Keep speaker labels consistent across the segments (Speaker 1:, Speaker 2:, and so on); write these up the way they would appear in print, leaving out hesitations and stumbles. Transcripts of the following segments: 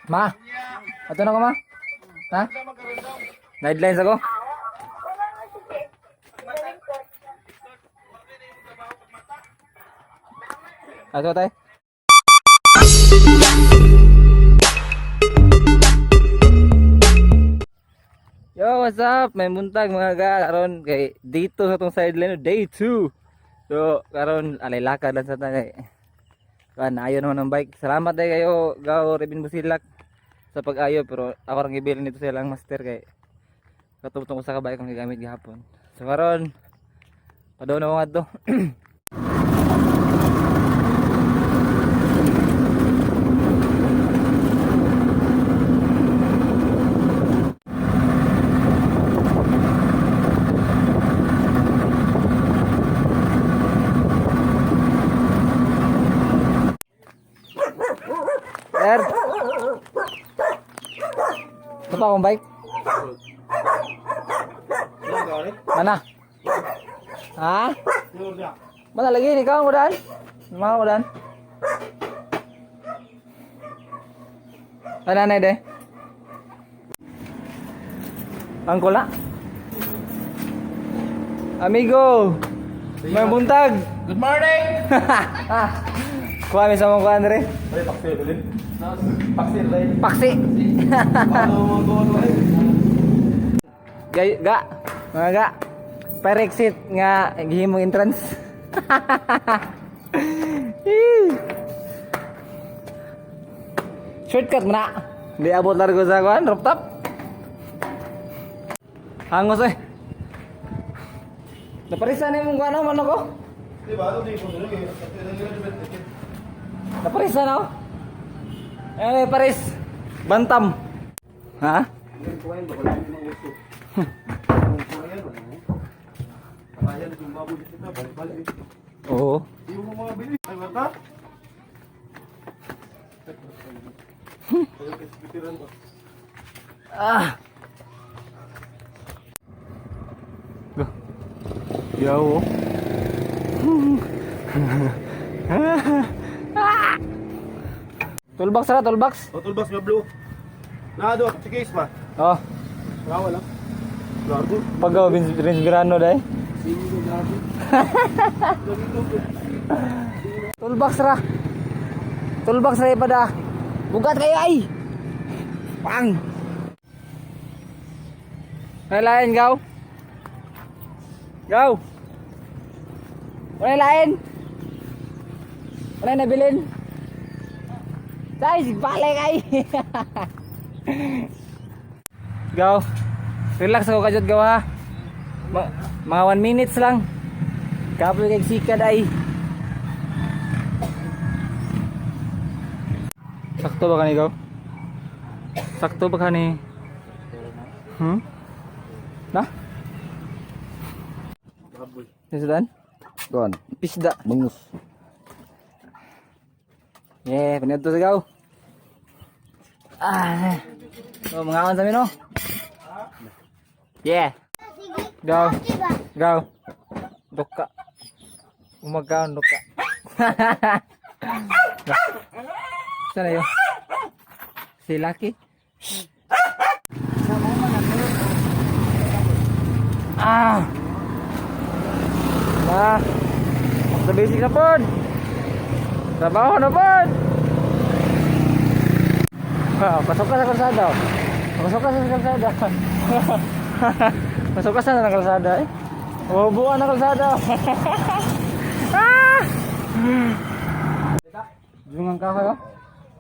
Speaker 1: Ma, ato na ko ma? Ha? Guidelines ako? Ato tayo? Yo, what's up? May buntag mga ga. Karon kay dito sa tong sideline day 2. So, karon alay lakad lang sa ta kay kan ayo naman ang bike. Salamat day kayo Gaw Rebin Busilak sa pag-ayo pero ako rang ibilin nito sa ilang master kay katutong ko sa kabay kong gigamit gihapon. So karon padaw na ko adto. Sir. Ito pa akong bike. Mana? Ha? Mana lagi ni kau mudan? Mau mudan? Mana nih deh? Angkola? Amigo. May buntag.
Speaker 2: Good morning!
Speaker 1: Kuha mi sa mong kuha Andre.
Speaker 2: Ay, paksi ulit. Paksi ulit.
Speaker 1: Paksi.
Speaker 2: Paano mag-go
Speaker 1: Ga, mga ga. Per-exit nga gihimong entrance. Shortcut mo na. Di abot largo sa kuan, rooftop. Hangos eh. Naparisan na yung kuan ano ko?
Speaker 2: Di ba? Ito di po dito.
Speaker 1: Naparisan na ako. Eh, Paris. Bantam. Ha? Oo.
Speaker 2: Ay, mata?
Speaker 1: Ah. Yaw. Toolbox ra, toolbox.
Speaker 2: O, toolbox nga blue. Nado, si case ma.
Speaker 1: Oh,
Speaker 2: Rawa lang. Largo.
Speaker 1: pagaw Vince Virano dai. Toolbox ra. Toolbox ra pada. Bugat kayo ay. Pang. May lain gaw. Gaw. May lain. Wala nabilin. Guys, balik ay. Gaw. Relax ako kajud gaw ha. Mga 1 minutes lang. Kapoy kay sikad ay. Sakto ba kani gaw? Sakto ba kani? Na? Sudan?
Speaker 3: Kuan,
Speaker 1: Pisda.
Speaker 3: bangus.
Speaker 1: Yeah, paniad to sa gaw. Ah. So, mga awan sa amin, no? Yeah. Gaw. Gaw. Duka. Umagaw, duka. Sana yun? Si Lucky? Ah. Ah. Sa basic na po. Trabaho na po. Pasok ka sa kalsada. Pasok ka sa kalsada. Pasok ka sa kalsada eh. Oh, buwan na kalsada. Ah! Jungang ka kayo?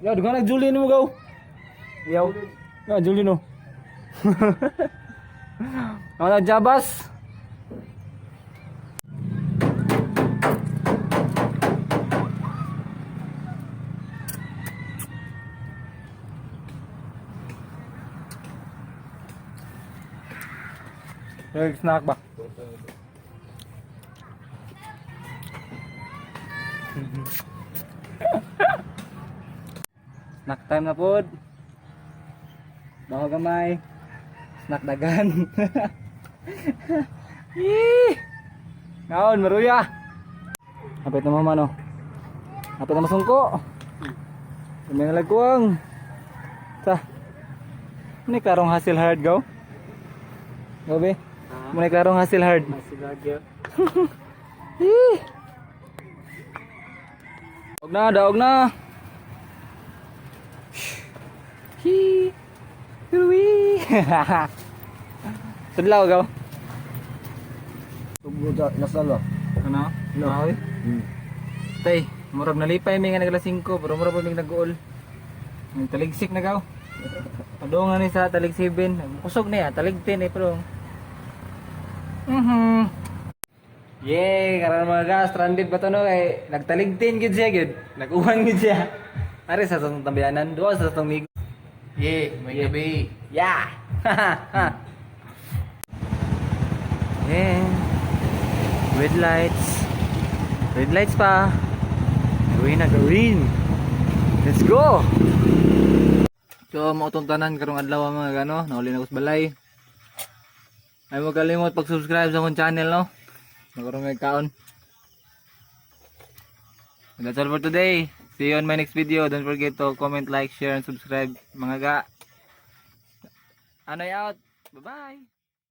Speaker 1: Yo, dugang nag-Julie mo gaw. Yo. Yo, Julie no. Mga jabas. Snack ba? Snack time na pod. Baho gamay. Snack dagan. Ngaon maruya. Hapit na mama no. Hapit na masungko. May nalagkuang. Sa. Muna karong hasil hard go. Gabi. Muna karong hasil hard.
Speaker 3: Hasil hard yun.
Speaker 1: Og na, daog na. Hi. Hui. Tudlaw gaw.
Speaker 3: Tugod nasalo.
Speaker 1: Ano?
Speaker 3: No.
Speaker 1: Ay. Tay, murag nalipay mi nga nagala 5 pero murag pa mi nag-goal. Ang taligsik na gaw. Padungan ni sa talig 7. Kusog na ya, talig 10 pero. Yay, karon mga guys, stranded ba to no kay nagtalig 10 gid siya gid. Nag-uwan gid siya. Ari sa tong tambayanan, duwa sa tong mig.
Speaker 2: Yay, may gabi.
Speaker 1: Yeah. Yeah. Red lights. Red lights pa. Gawin na gawin. Let's go. So, mautong tanan karong adlaw mga gano, nauli na ko sa balay. Ay mo kalimot pag-subscribe sa akong channel no. Magkaroon may kaon. And that's all for today. See you on my next video. Don't forget to comment, like, share, and subscribe mga ga. Anoy out. Bye-bye.